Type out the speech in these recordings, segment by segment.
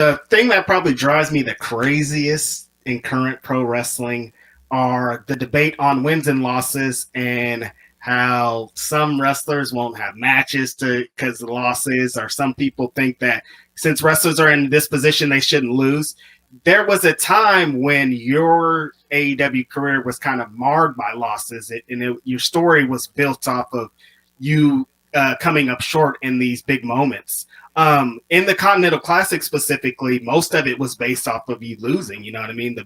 The thing that probably drives me the craziest in current pro wrestling are the debate on wins and losses and how some wrestlers won't have matches to because of losses, or some people think that since wrestlers are in this position they shouldn't lose. There was a time when your AEW career was kind of marred by losses, your story was built off of you coming up short in these big moments. In the Continental Classic specifically, most of it was based off of you losing. You know what I mean? The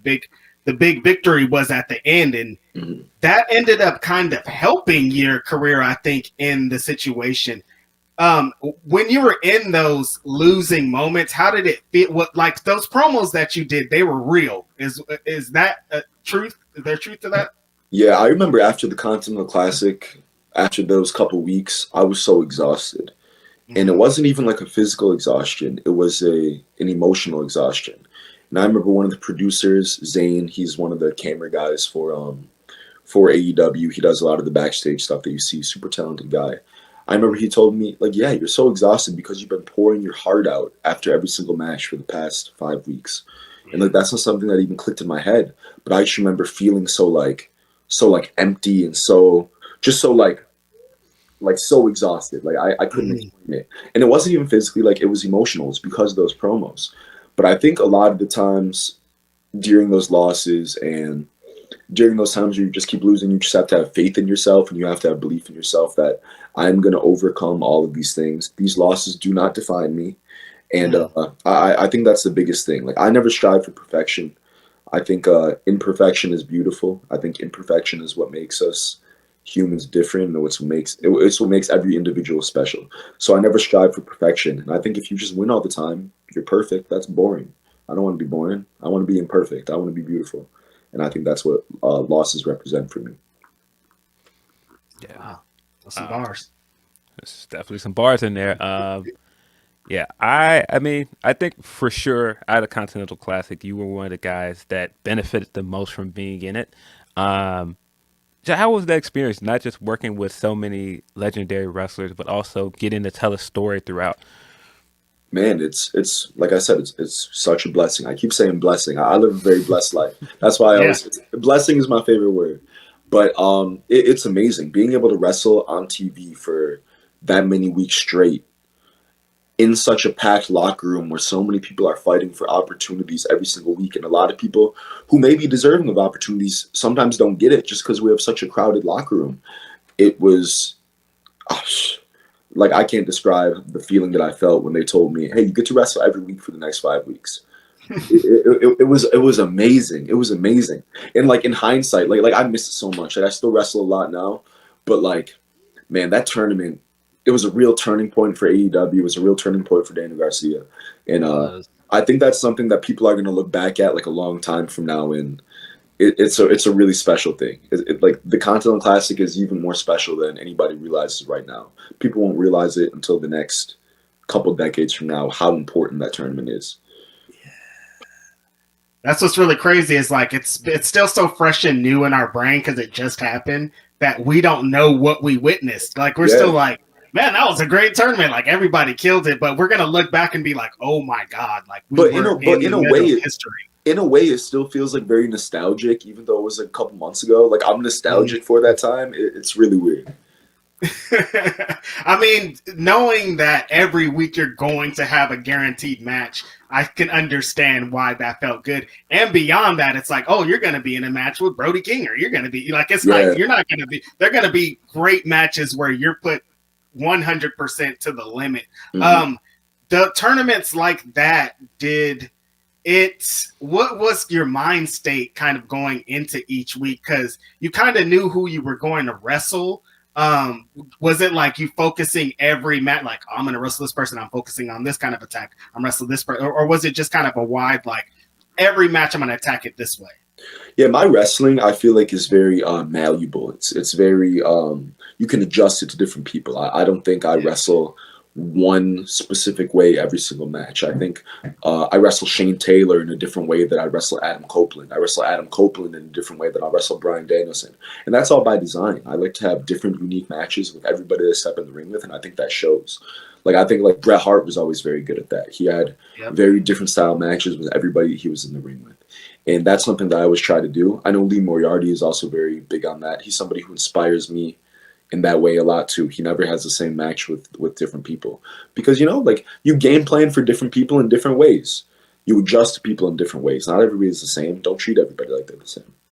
big victory was at the end, and that ended up kind of helping your career, I think, in the situation. When you were in those losing moments, how did it feel? What, like those promos that you did, they were real. Is that truth? Is there truth to that? Yeah, I remember after the Continental Classic, after those couple weeks, I was so exhausted. And it wasn't even like a physical exhaustion. It was an emotional exhaustion. And I remember one of the producers, Zane, he's one of the camera guys for AEW. He does a lot of the backstage stuff that you see, super talented guy. I remember he told me, like, yeah, you're so exhausted because you've been pouring your heart out after every single match for the past 5 weeks. And like that's not something that even clicked in my head. But I just remember feeling so empty and so so exhausted. Like I couldn't explain it. And it wasn't even physically, like it was emotional. It's because of those promos. But I think a lot of the times during those losses and during those times where you just keep losing, you just have to have faith in yourself and you have to have belief in yourself that I'm going to overcome all of these things. These losses do not define me. And I think that's the biggest thing. Like I never strive for perfection. I think imperfection is beautiful. I think imperfection is what makes us humans different, and it's what makes every individual special. So I never strive for perfection. And I think if you just win all the time, you're perfect. That's boring. I don't want to be boring. I want to be imperfect. I want to be beautiful. And I think that's what losses represent for me. Yeah, wow. That's some bars. There's definitely some bars in there. Yeah, I mean, I think for sure out of Continental Classic, you were one of the guys that benefited the most from being in it. So how was that experience? Not just working with so many legendary wrestlers, but also getting to tell a story throughout. Man, it's like I said, it's such a blessing. I keep saying blessing. I live a very blessed life. That's why I Yeah. always blessing is my favorite word. But it's amazing being able to wrestle on TV for that many weeks straight in such a packed locker room where so many people are fighting for opportunities every single week, and a lot of people who may be deserving of opportunities sometimes don't get it just because we have such a crowded locker room. It was like I can't describe the feeling that I felt when they told me, "Hey, you get to wrestle every week for the next 5 weeks." It was amazing. It was amazing. And like in hindsight, like I miss it so much. Like I still wrestle a lot now, but like, man, that tournament, it was a real turning point for AEW. It was a real turning point for Daniel Garcia, and I think that's something that people are going to look back at like a long time from now, and it's a really special thing. Like the Continental Classic is even more special than anybody realizes right now. People won't realize it until the next couple decades from now how important that tournament is. That's what's really crazy is like it's still so fresh and new in our brain because it just happened that we don't know what we witnessed. Like we're still like, man, that was a great tournament. Like everybody killed it, but we're gonna look back and be like, oh my god, like we were in a way history. In a way, it still feels like very nostalgic, even though it was a couple months ago. Like I'm nostalgic for that time. It's really weird. I mean, knowing that every week you're going to have a guaranteed match, I can understand why that felt good. And beyond that, it's like, oh, you're going to be in a match with Brody King, or you're going to be like, it's like, you're not going to be, they're going to be great matches where you're put 100% to the limit. The tournaments like that what was your mind state kind of going into each week? Because you kind of knew who you were going to wrestle. Was it like you focusing every match, like, oh, I'm going to wrestle this person, I'm focusing on this kind of attack, I'm wrestling this person, or was it just kind of a wide, like, every match I'm going to attack it this way? Yeah, my wrestling, I feel like, is very malleable. It's very, you can adjust it to different people. I don't think I wrestle one specific way every single match. I think I wrestle Shane Taylor in a different way that I wrestle Adam Copeland. I wrestle Adam Copeland in a different way that I wrestle Bryan Danielson. And that's all by design. I like to have different, unique matches with everybody that I step in the ring with, and I think that shows. Like I think like Bret Hart was always very good at that. He had Yep. very different style matches with everybody he was in the ring with. And that's something that I always try to do. I know Lee Moriarty is also very big on that. He's somebody who inspires me in that way a lot too. He never has the same match with different people. Because like you game plan for different people in different ways. You adjust to people in different ways. Not everybody's the same. Don't treat everybody like they're the same.